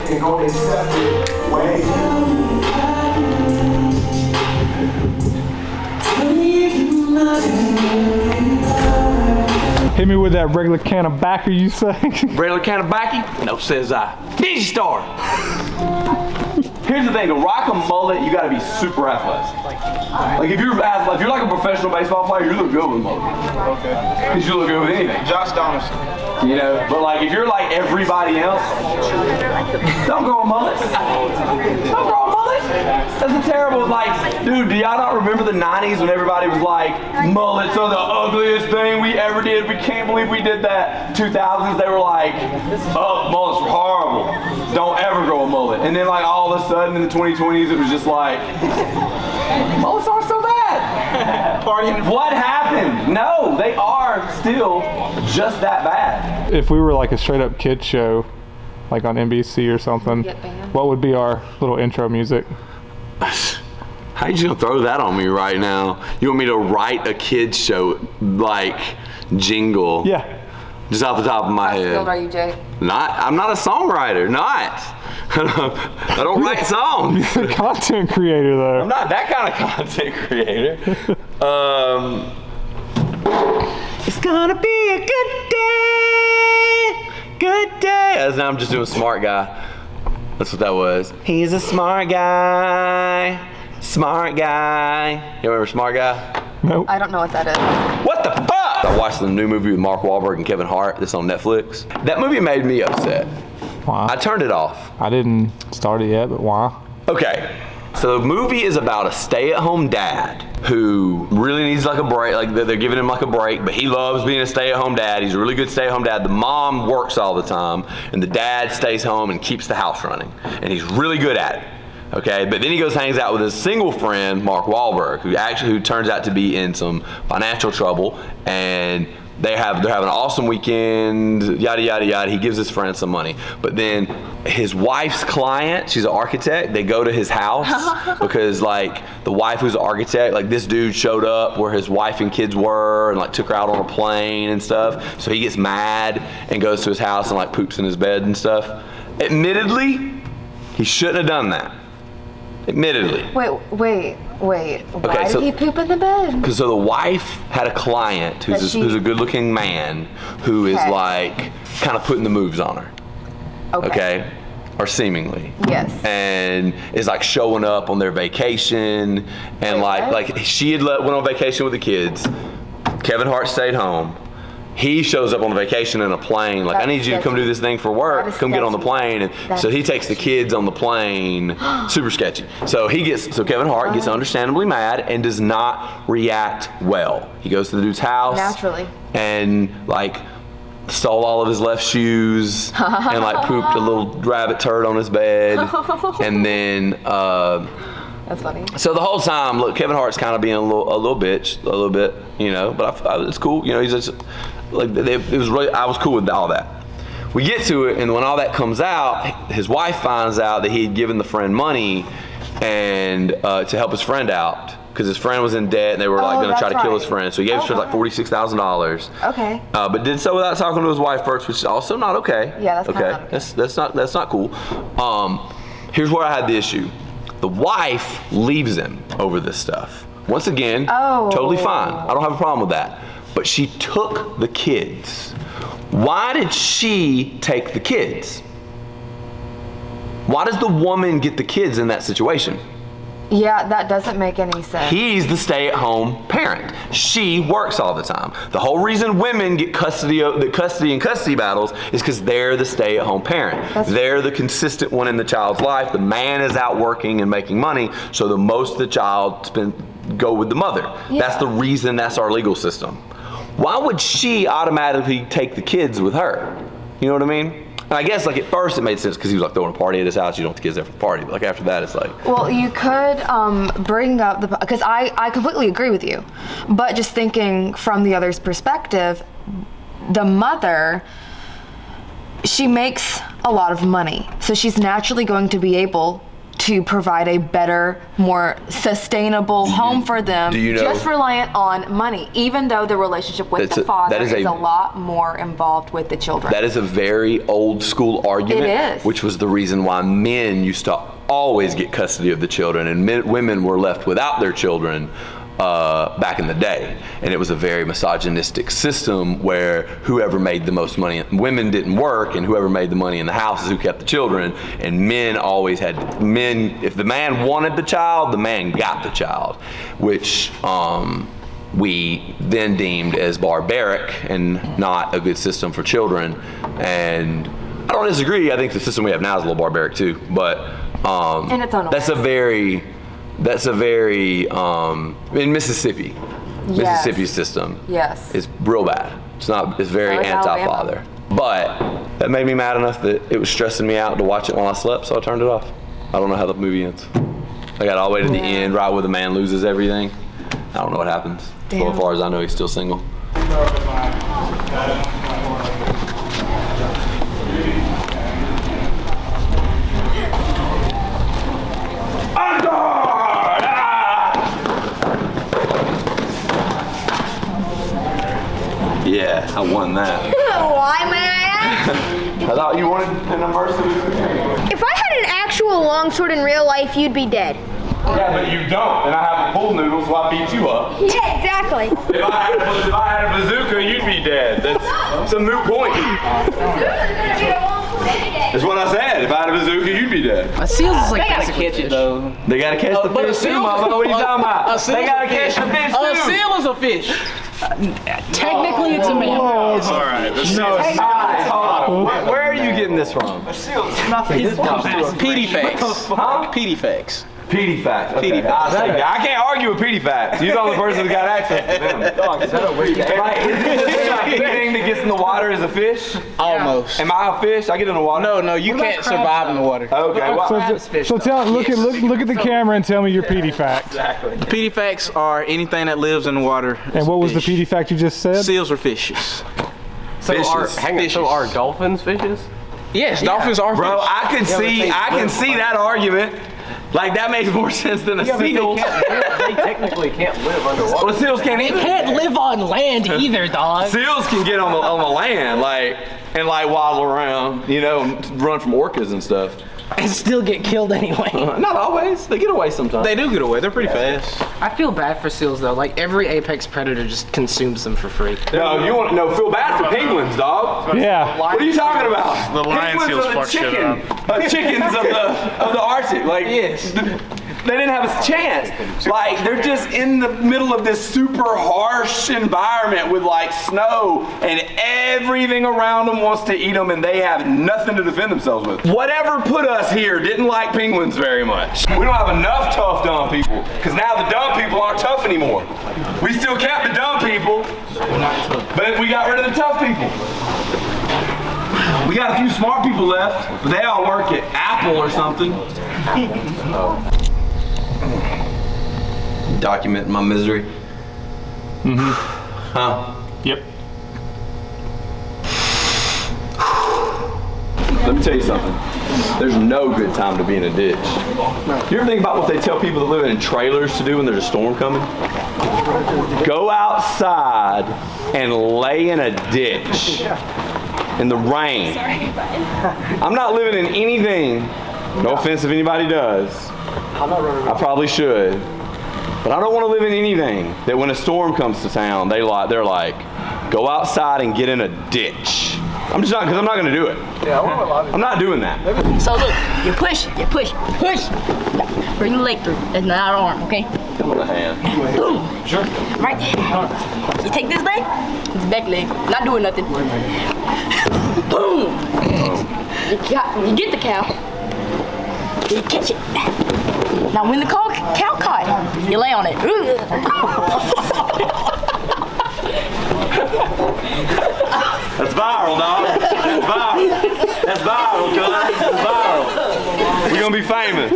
tengo ese way. Hit me with that regular can of backer, you say? Regular can of backy? No, says I. DJ Star! Here's the thing, to rock a mullet, you gotta be super athletic. Like if you're like a professional baseball player, you look good with a mullet. Okay. Because you look good with anything. Josh Donaldson. You know, but like if you're like everybody else, don't grow a mullet. Don't grow a mullet. That's a terrible, like, dude, do y'all not remember the 90s when everybody was like, mullets are the ugliest thing we ever did. We can't believe we did that. 2000s, they were like, oh, mullets were horrible. Don't ever grow a mullet. And then like all of a sudden in the 2020s, it was just like, mullets aren't so bad. What happened? No, they are still just that bad. If we were like a straight up kid show, like on NBC or something, what would be our little intro music? How you just gonna throw that on me right now? You want me to write a kid's show like jingle? Yeah. Just off the top of my head. How skilled are you, Jay? I'm not a songwriter. I don't write songs. You're a content creator though. I'm not that kind of content creator. It's gonna be a good day. Good day. Now I'm just doing smart guy. That's what that was. He's a smart guy. Smart guy. You remember Smart Guy? Nope. I don't know what that is. What the fuck? I watched the new movie with Mark Wahlberg and Kevin Hart. That's on Netflix. That movie made me upset. Why? I turned it off. I didn't start it yet, but why? Okay. So the movie is about a stay-at-home dad who really needs like a break. Like they're giving him like a break, but he loves being a stay-at-home dad. He's a really good stay-at-home dad. The mom works all the time, and the dad stays home and keeps the house running. And he's really good at it. Okay, but then he goes hangs out with his single friend, Mark Wahlberg, who turns out to be in some financial trouble, and they're having an awesome weekend, yada, yada, yada. He gives his friend some money. But then his wife's client, she's an architect, they go to his house because like the wife who's an architect, like this dude showed up where his wife and kids were and like took her out on a plane and stuff. So he gets mad and goes to his house and like poops in his bed and stuff. Admittedly, he shouldn't have done that. Admittedly. Wait. Why did he poop in the bed? Because so the wife had a client who's a good-looking man who is like kind of putting the moves on her. Okay. Or seemingly. Yes. And is like showing up on their vacation and like she had went on vacation with the kids. Kevin Hart stayed home. He shows up on vacation in a plane, like, I need you to come do this thing for work, come get on the plane. And so he takes the kids on the plane, super sketchy. So Kevin Hart gets understandably mad and does not react well. He goes to the dude's house. Naturally. And like stole all of his left shoes and like pooped a little rabbit turd on his bed. And then, that's funny. So the whole time, look, Kevin Hart's kind of being a little bitch, a little bit, you know, but it's cool. You know, he's just, like, I was cool with all that. We get to it, and when all that comes out, his wife finds out that he had given the friend money and to help his friend out because his friend was in debt and they were like going to try to kill his friend. So he gave his friend like $46,000. Okay. But did so without talking to his wife first, which is also not okay. Yeah, that's okay. Not okay. That's not cool. Here's where I had the issue. The wife leaves him over this stuff. Once again, totally fine. I don't have a problem with that. But she took the kids. Why did she take the kids? Why does the woman get the kids in that situation? Yeah, that doesn't make any sense. He's the stay-at-home parent. She works all the time. The whole reason women get custody and custody battles is because they're the stay-at-home parent. They're the consistent one in the child's life. The man is out working and making money, so the most of the child go with the mother. Yeah. That's the reason. That's our legal system. Why would she automatically take the kids with her? You know what I mean? And I guess like at first it made sense because he was like throwing a party at his house. You don't want the kids there for the party. But like after that, it's like. Well, you could bring up because I completely agree with you, but just thinking from the other's perspective, the mother, she makes a lot of money, so she's naturally going to be able to provide a better, more sustainable home for them, do you know- just reliant on money, even though the relationship with the father is a lot more involved with the children. That is a very old school argument. It is. Which was the reason why men used to always get custody of the children, and women were left without their children back in the day. And it was a very misogynistic system where whoever made the most money, women didn't work, and whoever made the money in the house is who kept the children. And men always had, if the man wanted the child, the man got the child, which we then deemed as barbaric and not a good system for children. And I don't disagree. I think the system we have now is a little barbaric too, but in its own way. That's a very in Mississippi. Yes. Mississippi's system is real bad. It's very anti-father. But that made me mad enough that it was stressing me out to watch it while I slept, so I turned it off. I don't know how the movie ends. I got all the way to the end, right where the man loses everything. I don't know what happens. As far as I know, he's still single. Yeah, I won that. Why, may I ask? I thought you wanted an immersive. If I had an actual longsword in real life, you'd be dead. Yeah, but you don't, and I have a pool noodle, so I beat you up. Yeah, exactly. If I had a bazooka, you'd be dead. That's a moot point. That's what I said. If I had a bazooka, you'd be dead. A seal's is like gotta catch it though. They gotta catch the but a fish too, seal- motherfucker. What are you talking about? They gotta catch the fish A too. seal is a fish. Technically, it's a mammal. All right. No, it's not. Where are you getting this from? PD facts. Huh? PD facts. PD facts. Okay. I can't argue with PD facts. You're the only person that got access to them. Is anything that gets in the water is a fish? Almost. Am I a fish? I get in the water? No, you can't survive in the water. Okay. Well, So look at the camera and tell me your PD fact. exactly. PD facts are anything that lives in the water. And what was the PD fact you just said? Seals are fishes. So Fishes. are dolphins fishes? Yes, dolphins are fish. Bro, I can see that argument. Like, that makes more sense than a seal. They technically can't live underwater. Well, seals can't either. Can't live on land either, dog. Seals can get on the land, and waddle around, and run from orcas and stuff. And still get killed anyway. Not always. They get away sometimes. They do get away. They're pretty fast. I feel bad for seals though. Like every apex predator just consumes them for free. No, feel bad for penguins, dog. Yeah. What are you talking about? The lion Penguins seals are the fuck shit up. Chickens of the Arctic. Like, yes. They didn't have a chance. Like, they're just in the middle of this super harsh environment with like snow, and everything around them wants to eat them, and they have nothing to defend themselves with. Whatever put us here didn't like penguins very much. We don't have enough tough dumb people, because now the dumb people aren't tough anymore. We still kept the dumb people, but we got rid of the tough people. We got a few smart people left, but they all work at Apple or something. Documenting my misery. Mm-hmm. Huh? Yep. Let me tell you something. There's no good time to be in a ditch. You ever think about what they tell people that live in trailers to do when there's a storm coming? Go outside and lay in a ditch in the rain. I'm not living in anything, no offense if anybody does, I probably should, but I don't want to live in anything that when a storm comes to town, they're like, go outside and get in a ditch. I'm just not, because I'm not going to do it. Yeah, I'm not doing that. So look, you push. Bring the leg through. That's not an arm, okay? Come on, hand. Boom. Sure. Right. You take this leg, this back leg, not doing nothing. Boom. You get the cow. You catch it. Now when the cow caught, you lay on it. That's viral, dog. That's viral. That's viral, cuz. That's viral. We're gonna be famous.